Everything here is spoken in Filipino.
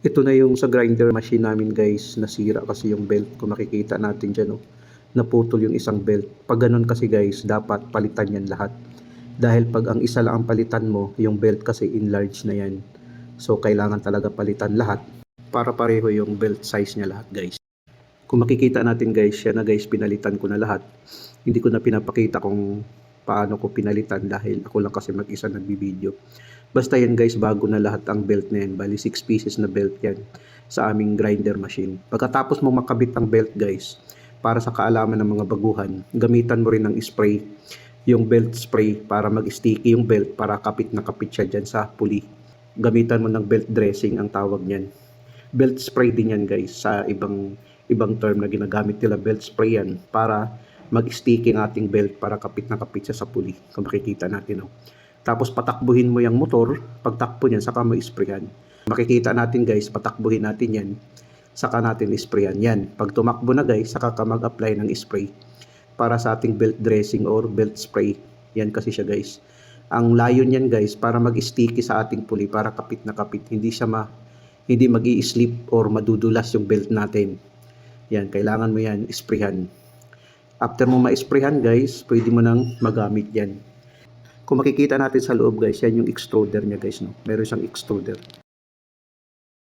Ito na yung sa grinder machine namin guys, nasira kasi yung belt. Kung makikita natin dyan, oh, naputol yung isang belt. Pag ganun kasi guys, dapat palitan yan lahat. Dahil pag ang isa lang ang palitan mo, yung belt kasi enlarge na yan. So kailangan talaga palitan lahat para pareho yung belt size niya lahat guys. Kung makikita natin guys, yan na guys, pinalitan ko na lahat. Hindi ko na pinapakita kung paano ko pinalitan dahil ako lang kasi mag-isa nagbibideo. Basta yan guys, bago na lahat ang belt na yan. Bali 6 pieces na belt yan sa aming grinder machine. Pagkatapos mo makabit ang belt guys, para sa kaalaman ng mga baguhan, gamitan mo rin ng spray, yung belt spray para mag-sticky yung belt para kapit na kapit siya dyan sa pulley. Gamitan mo ng belt dressing ang tawag niyan. Belt spray din yan guys, sa ibang term na ginagamit nila, belt spray yan para mag-sticky ang ating belt para kapit na kapit siya sa pulley. Kung makikita natin, oh. Tapos patakbuhin mo yung motor, pagtakbo niyan saka mo isprayan. Makikita natin guys, patakbuhin natin yan, saka natin isprayan yan. Pag tumakbo na guys, saka ka mag-apply ng spray para sa ating belt dressing or belt spray. Yan kasi siya guys. Ang layon niyan guys, para mag-sticky sa ating pulley, para kapit na kapit, hindi mag-i-slip or madudulas yung belt natin. Yan, kailangan mo yan isprayhan. After mo ma-sprayhan guys, pwede mo nang magamit yan. Kung makikita natin sa loob guys, yan yung extruder niya guys, no? Meron siyang extruder.